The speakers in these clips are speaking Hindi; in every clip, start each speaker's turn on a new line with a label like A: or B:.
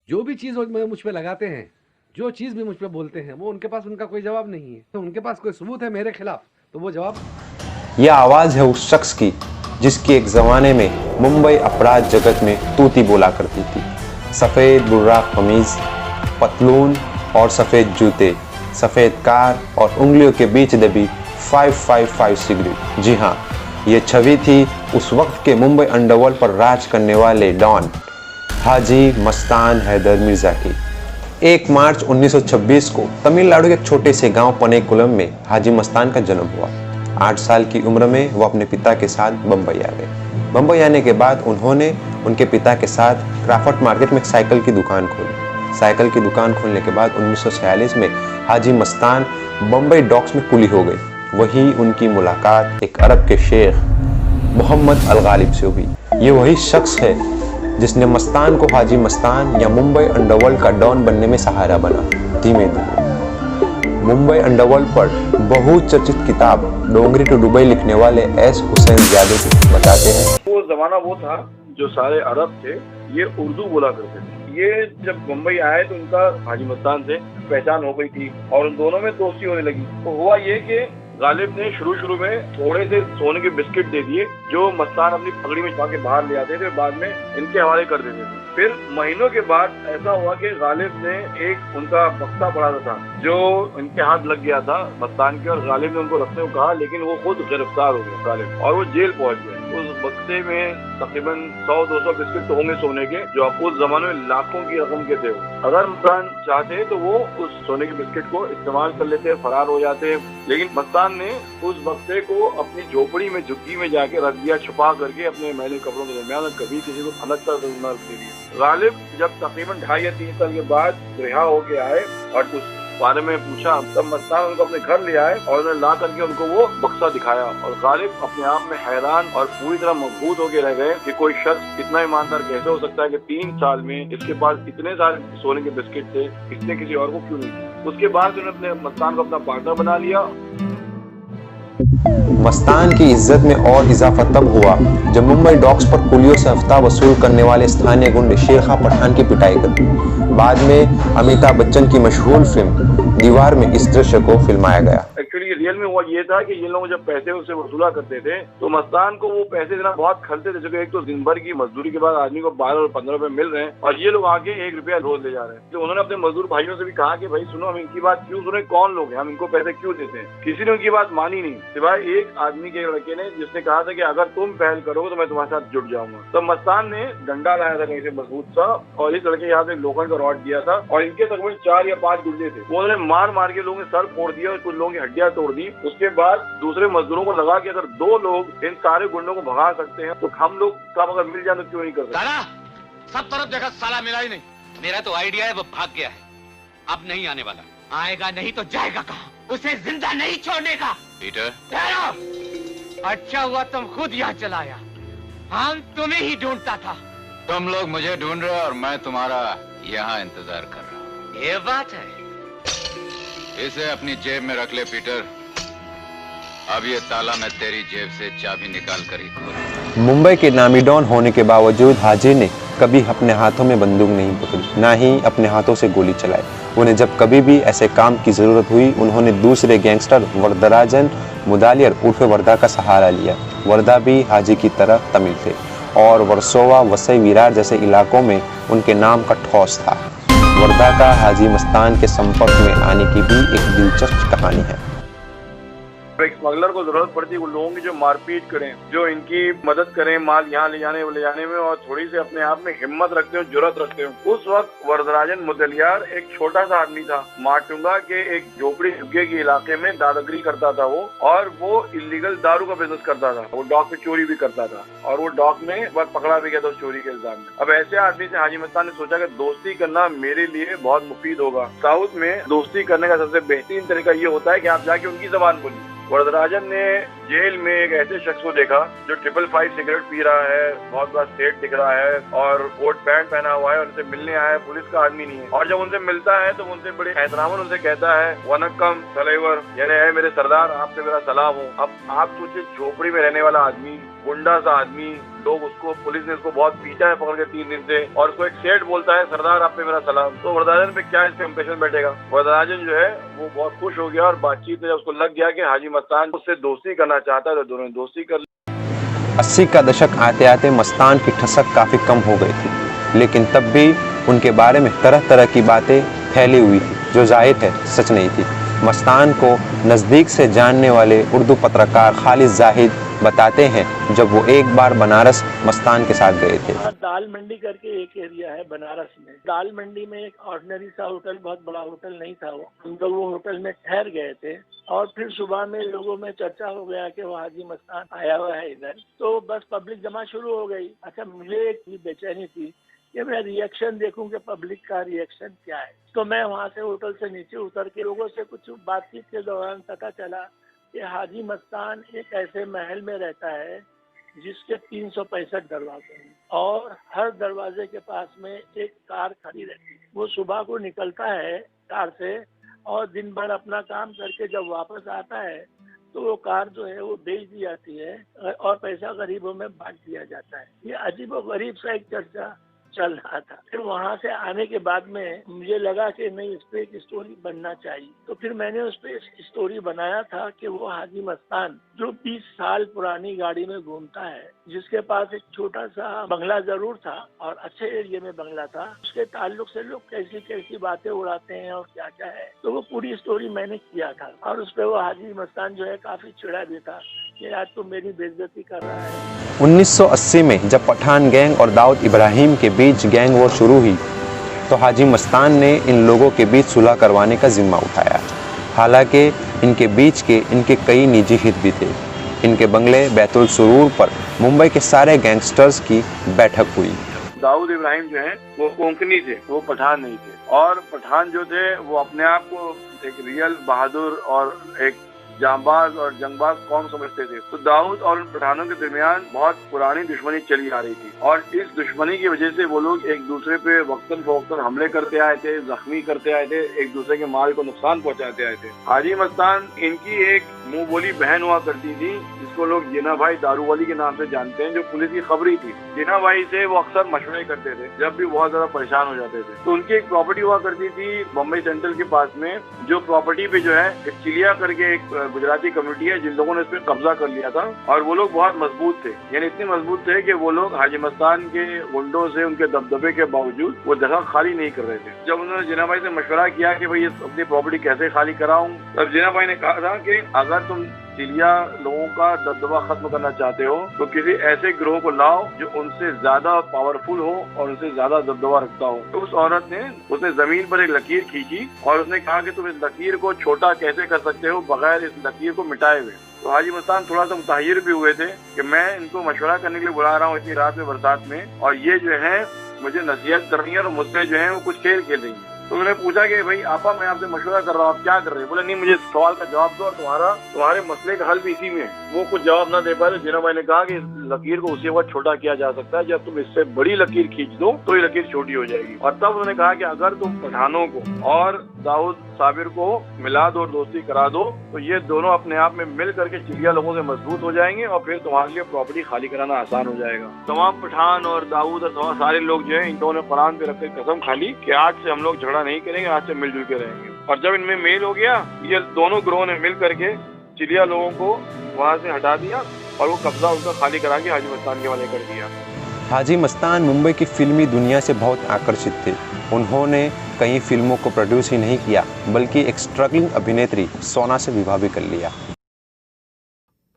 A: जो भी चीज़ वो मुझ पे लगाते हैं, जो चीज़ भी मुझ पे बोलते हैं, वो उनके पास उनका कोई जवाब नहीं है। तो उनके पास कोई सबूत है मेरे खिलाफ, तो वो जवाब।
B: यह आवाज है उस शख्स की जिसकी एक जमाने में मुंबई अपराध जगत में तूती बोला करती थी। सफेद बुर्राक कमीज, पतलून और सफेद जूते, सफेद कार और उंगलियों के बीच दबी 555 सिगरेट। जी हाँ, ये छवि थी उस वक्त के मुंबई अंडरवर्ल्ड पर राज करने वाले डॉन हाजी मस्तान हैदर मिर्जा की। 1 मार्च 1926 को तमिलनाडु के एक छोटे से गांव पनेकुलम में हाजी मस्तान का जन्म हुआ। 8 साल की उम्र में वो अपने पिता के साथ बम्बई आ गए। बम्बई आने के बाद उन्होंने उनके पिता के साथ क्राफर्ट मार्केट में एक साइकिल की दुकान खोली। साइकिल की दुकान खोलने के बाद 1946 में हाजी मस्तान बम्बई डॉक्स में कुली हो गए। वही उनकी मुलाकात एक अरब के शेख मोहम्मद अल गालिब से हुई। ये वही शख्स है जिसने मस्तान को हाजी मस्तान या मुंबई अंडरवर्ल्ड का डॉन बनने में सहारा बना। धीमे धीमे मुंबई अंडरवर्ल्ड पर बहुचर्चित किताब डोंगरी टू दुबई लिखने वाले एस हुसैन ज़ियादी बताते हैं,
C: वो जमाना वो था जो सारे अरब थे ये उर्दू बोला करते थे। ये जब मुंबई आए तो उनका हाजी मस्तान से पहचान हो गई थी और उन दोनों में दोस्ती होने लगी। तो हुआ ये कि गालिब ने शुरू में थोड़े से सोने के बिस्किट दे दिए जो मस्तान अपनी पगड़ी में छुपा के बाहर ले आते थे, बाद में इनके हवाले कर देते थे। फिर महीनों के बाद ऐसा हुआ कि गालिब ने एक उनका बक्सा पड़ा था जो इनके हाथ लग गया था मस्तान के, और गालिब ने उनको रखने को कहा, लेकिन वो खुद गिरफ्तार हो गए गालिब और वो जेल पहुंच गए। उस बक्से में तकरीबन 100-200 बिस्किट तो होंगे सोने के, जो आप उस जमाने में लाखों की रकम के थे। अगर मस्तान चाहते तो वो उस सोने के बिस्किट को इस्तेमाल कर लेते, फरार हो जाते, लेकिन मस्तान ने उस बक्से को अपनी झोपड़ी में झुग्गी में जाके रख दिया, छुपा करके अपने मैले कपड़ों के दरमियान, कभी किसी को अलग तक न दे दिया। गालिब जब तकरीबन 2.5 या 3 साल के बाद रिहा होके आए और उस बारे में पूछा, तब मस्तान उनको अपने घर ले आए और उन्हें ला करके उनको वो बक्सा दिखाया, और गालिब अपने आप में हैरान और पूरी तरह मजबूत होके रह गए कि कोई शख्स इतना ईमानदार कैसे हो सकता है कि 3 साल में इसके पास इतने सारे सोने के बिस्किट थे, इसने किसी और को क्यों नहीं। उसके बाद उन्होंने अपने मस्तान को अपना पार्टनर बना लिया।
B: मस्तान की इज्जत में और इजाफा तब हुआ जब मुंबई डॉक्स पर कुलियों से हफ्ता वसूल करने वाले स्थानीय गुंडे शेर खां पठान की पिटाई कर। बाद में अमिताभ बच्चन की मशहूर फिल्म दीवार में इस दृश्य को फिल्माया गया।
C: एक्चुअली रियल में हुआ ये था कि ये लोग जब पैसे उससे वसूला करते थे तो मस्तान को वो पैसे देना बहुत खलते थे, क्योंकि एक तो दिन भर की मजदूरी के बाद आदमी को 12 और 15 रुपए मिल रहे हैं और ये लोग आगे 1 रुपया रोज ले जा रहे हैं। तो उन्होंने अपने मजदूर भाइयों से भी कहा कि भाई सुनो, हम इनकी बात क्यों सुने, कौन लोग हैं, हम इनको पैसे क्यों देते हैं। किसी ने उनकी बात मानी नहीं, सिवाय एक आदमी के लड़के ने, जिसने कहा था कि अगर तुम पहल करोगे तो मैं तुम्हारे साथ जुड़ जाऊंगा। तो मस्तान ने डंडा लाया था कहीं से मजबूत सा और इस लड़के के हाथ में लोखंड का रॉड दिया था और इनके तकरीबन 4 या 5 गुंडे थे, वो उन्होंने मार मार के लोगों के सर फोड़ दिया और कुछ लोगों की हड्डियां तोड़ दी। उसके बाद दूसरे मजदूरों को लगा कि अगर 2 लोग इन सारे गुंडों को भगा सकते हैं तो हम लोग कब अगर मिल जाए तो क्यों नहीं कर सकते।
D: साला सब तरफ जगह साला मिला ही नहीं। मेरा तो आइडिया है, वो भाग गया है, अब नहीं आने वाला। आएगा नहीं तो जाएगा कहाँ, उसे जिंदा नहीं छोड़ने का। पीटर, अच्छा हुआ तुम खुद यहाँ चलाया, हम तुम्हें ही ढूंढता था।
E: तुम लोग मुझे ढूंढ रहे हो और मैं तुम्हारा यहाँ इंतजार कर रहा हूँ।
D: ये बात है।
E: इसे अपनी जेब में रख ले पीटर। अब ये ताला मैं तेरी जेब से चाबी निकाल कर ही खोलूंगा।
B: मुंबई के नामी डॉन होने के बावजूद हाजी ने कभी अपने हाथों में बंदूक नहीं पकड़ी, ना ही अपने हाथों से गोली चलाई। उन्हें जब कभी भी ऐसे काम की जरूरत हुई, उन्होंने दूसरे गैंगस्टर वरदराजन मुदालियर उर्फ वर्दा का सहारा लिया। वर्दा भी हाजी की तरह तमिल थे और वर्सोवा, वसई विरार जैसे इलाकों में उनके नाम का ठौस था। वर्दा का हाजी मस्तान के संपर्क में आने की भी एक दिलचस्प कहानी है।
C: एक स्मगलर को जरूरत पड़ती है, वो लोगों की जो मारपीट करें, जो इनकी मदद करें माल यहाँ ले जाने में और थोड़ी सी अपने आप में हिम्मत रखते हो, जुर्रत रखते हो। उस वक्त वरदराजन मुदलियार एक छोटा सा आदमी था, माटुंगा के एक झोपड़ी झुग्गे के इलाके में दादागिरी करता था वो, और वो इलीगल दारू का बिजनेस करता था। वो डॉक पे चोरी भी करता था और वो डॉक में एक बार पकड़ा भी गया था चोरी के इल्जाम में। अब ऐसे आदमी से हाजी मस्तान ने सोचा कि दोस्ती करना मेरे लिए बहुत मुफीद होगा। साउथ में दोस्ती करने का सबसे बेहतरीन तरीका ये होता है कि आप जाके उनकी जबान बोलिए। वरदराजन ने जेल में एक ऐसे शख्स को देखा जो 555 सिगरेट पी रहा है, बहुत बड़ा सेट दिख रहा है और कोट पैंट पहना हुआ है, उनसे मिलने आया है, पुलिस का आदमी नहीं है। और जब उनसे मिलता है तो उनसे बड़े एहतरामन उनसे कहता है वनक्कम सलेवर, यानी है मेरे सरदार, आपसे मेरा सलाम हो। अब आप सोचिए, झोपड़ी में रहने वाला आदमी, गुंडा सा आदमी, लोग उसको, पुलिस ने उसको बहुत पीटा है पकड़ के 3 दिन से, और उसको एक सेठ बोलता है सरदार आप पे मेरा सलाम। तो वरदाजन पे क्या इसका इंप्रेशन बैठेगा। वरदाजन जो है वो बहुत खुश हो गया और बातचीत में उसको लग गया कि हाजी मस्तान उससे दोस्ती करना चाहता है, तो दोनों ने दोस्ती कर ली।
B: 80 का दशक आते आते मस्तान की ठसक काफ़ी कम हो गई थी, लेकिन तब भी उनके बारे में तरह तरह की बातें फैली हुई थी जो जाहिर है सच नहीं थी। मस्तान को नज़दीक से जानने वाले उर्दू पत्रकार खालिद जाहिद बताते हैं जब वो एक बार बनारस मस्तान के साथ गए थे।
F: दाल मंडी करके एक एरिया है बनारस में। दाल मंडी में एक ऑर्डिनरी सा होटल, बहुत बड़ा होटल नहीं था वो, हम लोग वो होटल में ठहर गए थे और फिर सुबह में लोगों में चर्चा हो गया कि वो हाजी मस्तान आया हुआ है इधर, तो बस पब्लिक जमा शुरू हो गई। अच्छा, मुझे एक बेचैनी थी कि मैं रिएक्शन देखूं कि पब्लिक का रिएक्शन क्या है। तो मैं वहाँ से होटल से नीचे उतर के लोगों से कुछ बातचीत के दौरान पता चला कि हाजी मस्तान एक ऐसे महल में रहता है जिसके 365 दरवाजे हैं और हर दरवाजे के पास में एक कार खड़ी रहती है। वो सुबह को निकलता है कार से और दिन भर अपना काम करके जब वापस आता है तो वो कार जो है वो बेच दी जाती है और पैसा गरीबों में बांट दिया जाता है। ये अजीब और गरीब सा एक चर्चा चल रहा था। फिर वहाँ से आने के बाद में मुझे लगा कि नहीं, इस पे एक स्टोरी बनना चाहिए, तो फिर मैंने उस पे एक स्टोरी बनाया था कि वो हाजी मस्तान जो 20 साल पुरानी गाड़ी में घूमता है, जिसके पास एक छोटा सा बंगला जरूर था और अच्छे एरिया में बंगला था, उसके ताल्लुक से लोग कैसी कैसी बातें उड़ाते हैं और क्या क्या है, तो वो पूरी स्टोरी मैंने किया था। और उस पे वो हाजी मस्तान जो है काफी चिढ़ा भी था कि आज तो मेरी बेइज्जती कर रहा है।
B: 1980 में जब पठान गैंग और दाऊद इब्राहिम के बीच गैंग वॉर शुरू हुई तो हाजी मस्तान ने इन लोगों के बीच सुलह करवाने का जिम्मा उठाया। हालांकि इनके बीच के इनके कई निजी हित भी थे। इनके बंगले बैतुल सुरूर पर मुंबई के सारे गैंगस्टर्स की बैठक हुई।
C: दाऊद इब्राहिम जो है वो कोंकणी थे, वो पठान नहीं थे, और पठान जो थे वो अपने आप को एक रियल बहादुर और एक जांबाज और जंगबाज कौम समझते थे। तो दाऊद और उन पठानों के दरमियान बहुत पुरानी दुश्मनी चली आ रही थी और इस दुश्मनी की वजह से वो लोग एक दूसरे पे वक्तन फवक्तन हमले करते आए थे, जख्मी करते आए थे, एक दूसरे के माल को नुकसान पहुंचाते आए थे। हाजी मस्तान इनकी एक मुंह बोली बहन हुआ करती थी जिसको लोग जिना भाई दारूवाली के नाम से जानते हैं, जो पुलिस की खबरी थी। जिना भाई से वो अक्सर मशवरे करते थे जब भी बहुत ज्यादा परेशान हो जाते थे। तो उनकी एक प्रॉपर्टी हुआ करती थी बम्बई सेंट्रल के पास में, जो प्रॉपर्टी पे जो है एक चिलिया करके एक गुजराती कम्युनिटी है जिन लोगों ने इस पे कब्जा कर लिया था, और वो लोग बहुत मजबूत थे, यानी इतने मजबूत थे कि वो लोग हाजी मस्तान के गुंडों से उनके दबदबे के बावजूद वो जगह खाली नहीं कर रहे थे। जब उन्होंने जिना भाई से मशवरा किया कि भाई अपनी प्रॉपर्टी कैसे खाली कराऊं, तब जिना भाई ने कहा था कि अगर तुम चिलिया लोगों का दबदबा खत्म करना चाहते हो तो किसी ऐसे गिरोह को लाओ जो उनसे ज्यादा पावरफुल हो और उनसे ज्यादा दबदबा रखता हो। तो उस औरत ने उसने जमीन पर एक लकीर खींची और उसने कहा कि तुम इस लकीर को छोटा कैसे कर सकते हो बगैर इस लकीर को मिटाए हुए। तो हाजी मस्तान थोड़ा सा मुताहिर भी हुए थे कि मैं इनको मशवरा करने के लिए बुला रहा हूँ इतनी रात में बरसात में, और ये जो है मुझे नसीहत कर रही है और मुझसे जो है वो कुछ खेल खेल रही है। तो उन्होंने पूछा कि भाई आपा मैं आपसे मशवरा कर रहा हूँ, आप क्या कर रहे हैं? बोले नहीं, मुझे सवाल का जवाब दो और तुम्हारे मसले का हल भी इसी में है। वो कुछ जवाब ना दे पाए तो जिना भाई ने कहा कि लकीर को उसी वक्त छोटा किया जा सकता है जब तुम इससे बड़ी लकीर खींच दो तो ये लकीर छोटी हो जाएगी। और तब उन्होंने कहा कि अगर तुम पठानों को और दाऊद साबिर को मिला दो और दोस्ती करा दो तो ये दोनों अपने आप में मिल करके चिड़िया लोगों से मजबूत हो जाएंगे और फिर तुम्हारे लिए प्रॉपर्टी खाली कराना आसान हो जाएगा। तमाम पठान और दाऊद और तमाम सारे लोग जो है इन दोनों ने कुरान पे रखकर कसम खा ली कि आज से हम लोग झगड़ा नहीं करेंगे, आज से मिलजुल के रहेंगे। और जब इनमें मेल हो गया, ये दोनों ग्रोह ने मिल करके चिड़िया लोगों को वहाँ से हटा दिया और वो कब्जा उनका खाली करा के हाजी मस्तान के वाले कर दिया।
B: हाजी मस्तान मुंबई की फिल्मी दुनिया से बहुत आकर्षित थे। उन्होंने कई फिल्मों को प्रोड्यूस ही नहीं किया बल्कि एक स्ट्रगलिंग अभिनेत्री सोना से विवाह भी कर लिया।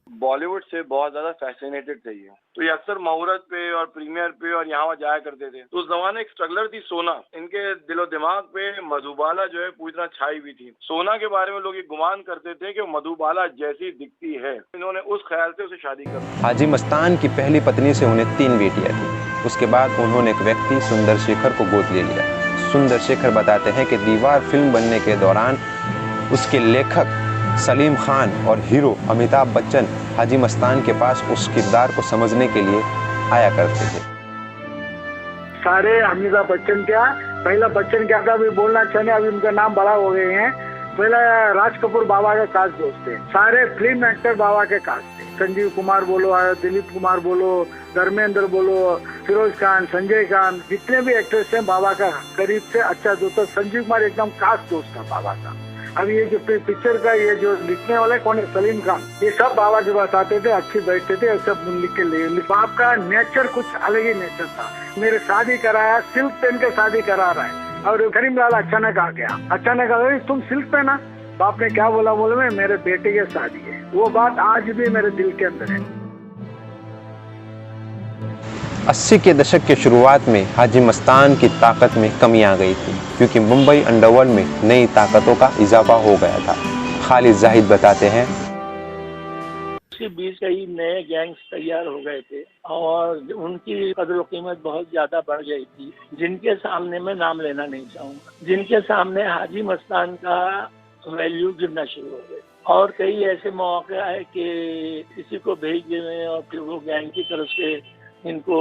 C: बॉलीवुड से बहुत ज्यादा फैसिनेटेड थे ये, तो ये अक्सर मुहूर्त पे और प्रीमियर पे और यहाँ वहाँ जाया करते थे। तो उस जमाने एक स्ट्रगलर थी सोना, इनके दिलो दिमाग पे मधुबाला जो है पूरी तरह छाई हुई थी। सोना के बारे में लोग ये गुमान करते थे कि मधुबाला जैसी दिखती है, इन्होंने उस ख्याल से उसे शादी कर दी।
B: हाजी मस्तान की पहली पत्नी से उन्हें 3 बेटियां थी। उसके बाद उन्होंने एक व्यक्ति सुंदर शेखर को गोद ले लिया। सुंदर शेखर बताते हैं कि दीवार फिल्म बनने के दौरान उसके लेखक सलीम खान और हीरो अमिताभ बच्चन हाजी मस्तान के पास उस किरदार को समझने के लिए आया करते थे।
G: सारे अमिताभ बच्चन क्या, पहला बच्चन क्या था, अभी बोलना चाहिए, अभी उनका नाम बड़ा हो गए हैं, पहला राज कपूर बाबा के खास दोस्त थे, सारे फिल्म एक्टर बाबा के खास थे। संजीव कुमार बोलो, दिलीप कुमार बोलो, धर्मेंद्र बोलो, फिरोज खान, संजय खान, जितने भी एक्टर्स हैं बाबा का करीब से अच्छा दोस्त। संजीव कुमार एकदम खास दोस्त था बाबा का। अब ये जो पिक्चर का ये जो लिखने वाले कौन है, सलीम खान, ये सब बाबा के पास आते थे, अच्छी बैठते थे, सब लिख के ले। बाप का नेचर कुछ अलग ही नेचर था। मेरे शादी कराया, सिल्क पहन के शादी करा रहा है, और करीमलाल अचानक आ गया, अचानक आ गया तुम सिल्क पहना। बाप ने क्या बोला, बोले मैं मेरे बेटे की शादी है। वो बात आज भी मेरे दिल के अंदर है।
B: 80 के दशक के शुरुआत में हाजी मस्तान की ताकत में कमी आ गई थी, क्योंकि मुंबई अंडरवर्ल्ड में नई ताकतों का इजाफा हो गया था। खालिद जाहिद बताते हैं,
F: उसके बीच कई नए गैंग्स तैयार हो गए थे और उनकी कदर कीमत बहुत ज्यादा बढ़ गई थी, जिनके सामने मैं नाम लेना नहीं चाहूँगा, जिनके सामने हाजी मस्तान का वैल्यू गिरना शुरू हो गए। और कई ऐसे मौके आए कि किसी को भेज दें और फिर वो गैंग की तरफ से इनको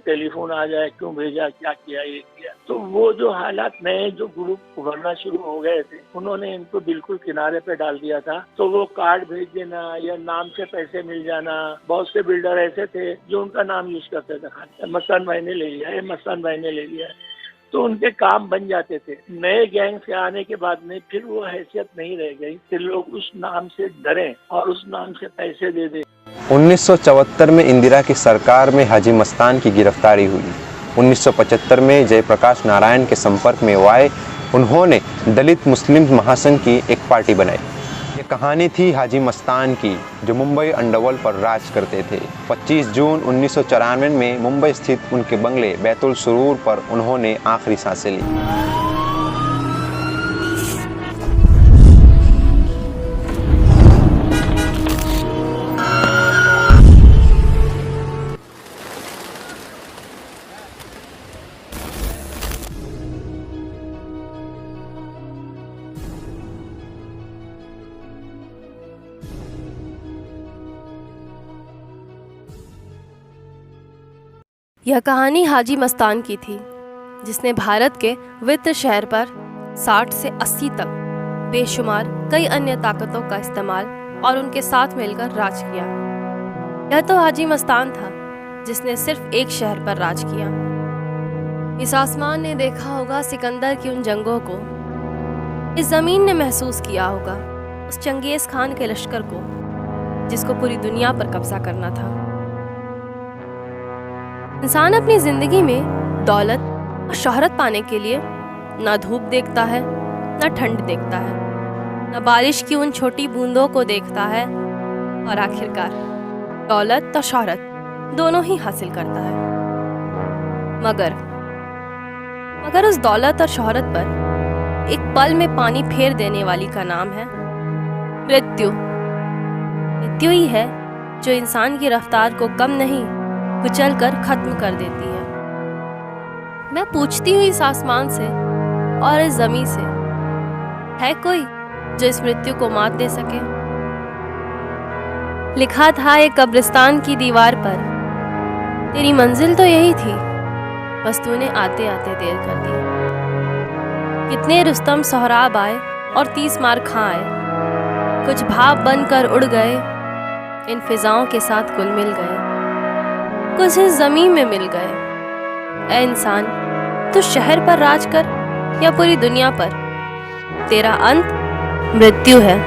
F: टेलीफोन आ जाए, क्यों भेजा, क्या किया, ये किया। तो वो जो हालात नए जो ग्रुप उभरना शुरू हो गए थे, उन्होंने इनको बिल्कुल किनारे पे डाल दिया था। तो वो कार्ड भेज देना या नाम से पैसे मिल जाना, बहुत से बिल्डर ऐसे थे जो उनका नाम यूज करते थे, खाली मस्तान भाई ने ले लिया, मस्तान भाई ने ले लिया, तो उनके काम बन जाते थे। नए गैंग से आने के बाद में फिर वो हैसियत नहीं रह गई कि लोग उस नाम से डरें और उस नाम से पैसे दे दें।
B: 1974 में इंदिरा की सरकार में हाजी मस्तान की गिरफ्तारी हुई। 1975 में जयप्रकाश नारायण के संपर्क में वो आए। उन्होंने दलित मुस्लिम महासंघ की एक पार्टी बनाई। ये कहानी थी हाजी मस्तान की, जो मुंबई अंडरवर्ल्ड पर राज करते थे। 25 जून 1994 में मुंबई स्थित उनके बंगले बैतुल सुरूर पर उन्होंने आखिरी सांसें ली।
H: यह कहानी हाजी मस्तान की थी, जिसने भारत के वित्त शहर पर 60 से 80 तक बेशुमार कई अन्य ताकतों का इस्तेमाल और उनके साथ मिलकर राज किया। यह तो हाजी मस्तान था जिसने सिर्फ एक शहर पर राज किया। इस आसमान ने देखा होगा सिकंदर की उन जंगों को, इस जमीन ने महसूस किया होगा उस चंगेज खान के लश्कर को, जिसको पूरी दुनिया पर कब्जा करना था। इंसान अपनी जिंदगी में दौलत और शोहरत पाने के लिए ना धूप देखता है, ना ठंड देखता है, ना बारिश की उन छोटी बूंदों को देखता है, और आखिरकार दौलत और शोहरत दोनों ही हासिल करता है। मगर उस दौलत और शोहरत पर एक पल में पानी फेर देने वाली का नाम है मृत्यु। मृत्यु ही है जो इंसान की रफ्तार को कम नहीं कुचल कर खत्म कर देती है। मैं पूछती हूँ इस आसमान से और इस जमीन से, है कोई जो इस मृत्यु को मात दे सके? लिखा था एक कब्रिस्तान की दीवार पर, तेरी मंजिल तो यही थी, बस तूने आते आते देर कर दी। कितने रुस्तम सोहराब आए और 30 मार खाए, कुछ भाव बनकर उड़ गए, इन फिजाओं के साथ कुल मिल गए, कुछ इस जमीन में मिल गए। ऐ इंसान, तू शहर पर राज कर या पूरी दुनिया पर, तेरा अंत मृत्यु है।